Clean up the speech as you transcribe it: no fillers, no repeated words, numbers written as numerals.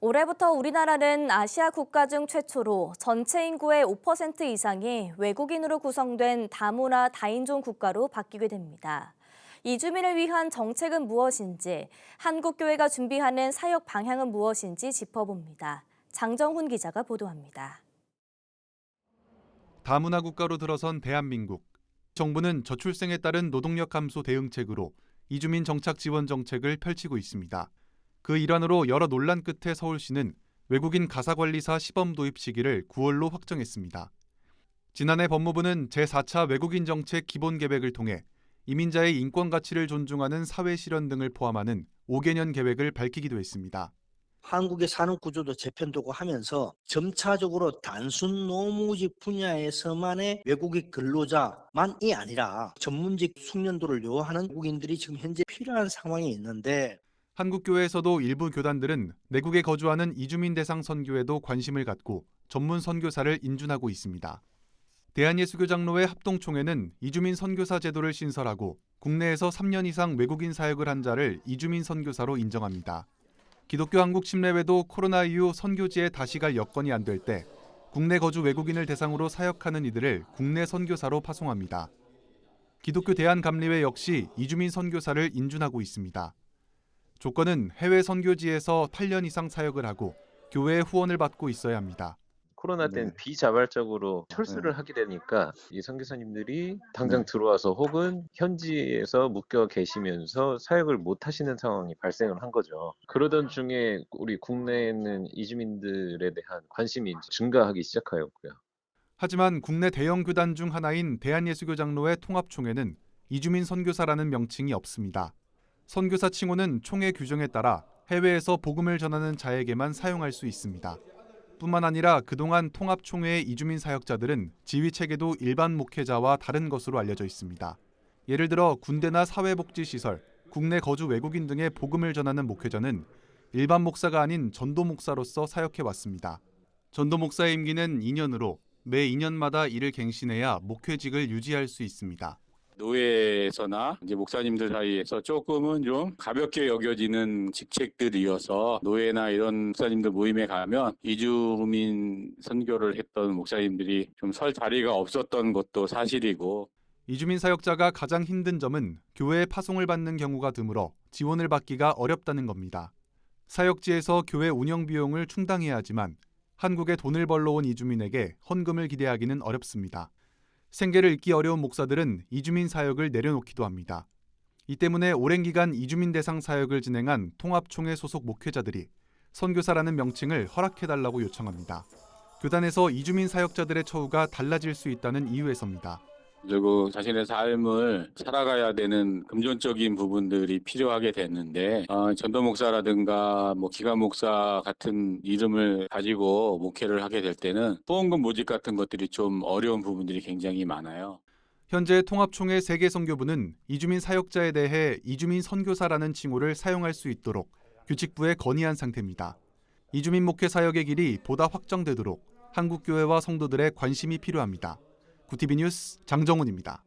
올해부터 우리나라는 아시아 국가 중 최초로 전체 인구의 5% 이상이 외국인으로 구성된 다문화 다인종 국가로 바뀌게 됩니다. 이주민을 위한 정책은 무엇인지, 한국교회가 준비하는 사역 방향은 무엇인지 짚어봅니다. 장정훈 기자가 보도합니다. 다문화 국가로 들어선 대한민국. 정부는 저출생에 따른 노동력 감소 대응책으로 이주민 정착 지원 정책을 펼치고 있습니다. 그 일환으로 여러 논란 끝에 서울시는 외국인 가사관리사 시범 도입 시기를 9월로 확정했습니다. 지난해 법무부는 제4차 외국인 정책 기본 계획을 통해 이민자의 인권 가치를 존중하는 사회 실현 등을 포함하는 5개년 계획을 밝히기도 했습니다. 한국의 산업 구조도 재편되고 하면서 점차적으로 단순 노무직 분야에서만의 외국인 근로자만이 아니라 전문직 숙련도를 요하는 외국인들이 지금 현재 필요한 상황에 있는데, 한국교회에서도 일부 교단들은 내국에 거주하는 이주민 대상 선교에도 관심을 갖고 전문 선교사를 인준하고 있습니다. 대한예수교장로회 합동총회는 이주민 선교사 제도를 신설하고 국내에서 3년 이상 외국인 사역을 한 자를 이주민 선교사로 인정합니다. 기독교 한국침례회도 코로나 이후 선교지에 다시 갈 여건이 안 될 때 국내 거주 외국인을 대상으로 사역하는 이들을 국내 선교사로 파송합니다. 기독교 대한감리회 역시 이주민 선교사를 인준하고 있습니다. 조건은 해외 선교지에서 8년 이상 사역을 하고 교회의 후원을 받고 있어야 합니다. 코로나 때는 비자발적으로 철수를 하게 되니까 이 선교사님들이 당장 들어와서 혹은 현지에서 묶여 계시면서 사역을 못 하시는 상황이 발생을 한 거죠. 그러던 중에 우리 국내에 있는 이주민들에 대한 관심이 이제 증가하기 시작하였고요. 하지만 국내 대형 교단 중 하나인 대한예수교장로회 통합총회는 이주민 선교사라는 명칭이 없습니다. 선교사 칭호는 총회 규정에 따라 해외에서 복음을 전하는 자에게만 사용할 수 있습니다. 뿐만 아니라 그동안 통합총회의 이주민 사역자들은 지휘체계도 일반 목회자와 다른 것으로 알려져 있습니다. 예를 들어 군대나 사회복지시설, 국내 거주 외국인 등의 복음을 전하는 목회자는 일반 목사가 아닌 전도 목사로서 사역해 왔습니다. 전도 목사의 임기는 2년으로 매 2년마다 이를 갱신해야 목회직을 유지할 수 있습니다. 노예에서나 이제 목사님들 사이에서 조금은 좀 가볍게 여겨지는 직책들이어서 노예나 이런 목사님들 모임에 가면 이주민 선교를 했던 목사님들이 좀 설 자리가 없었던 것도 사실이고, 이주민 사역자가 가장 힘든 점은 교회에 파송을 받는 경우가 드물어 지원을 받기가 어렵다는 겁니다. 사역지에서 교회 운영 비용을 충당해야 하지만 한국에 돈을 벌러 온 이주민에게 헌금을 기대하기는 어렵습니다. 생계를 잇기 어려운 목사들은 이주민 사역을 내려놓기도 합니다. 이 때문에 오랜 기간 이주민 대상 사역을 진행한 통합총회 소속 목회자들이 선교사라는 명칭을 허락해달라고 요청합니다. 교단에서 이주민 사역자들의 처우가 달라질 수 있다는 이유에서입니다. 그리고 자신의 삶을 살아가야 되는 금전적인 부분들이 필요하게 됐는데, 전도 목사라든가 기관 목사 같은 이름을 가지고 목회를 하게 될 때는 후원금 모집 같은 것들이 좀 어려운 부분들이 굉장히 많아요. 현재 통합총회 세계선교부는 이주민 사역자에 대해 이주민 선교사라는 칭호를 사용할 수 있도록 규칙부에 건의한 상태입니다. 이주민 목회 사역의 길이 보다 확정되도록 한국교회와 성도들의 관심이 필요합니다. 구티비 뉴스 장정훈입니다.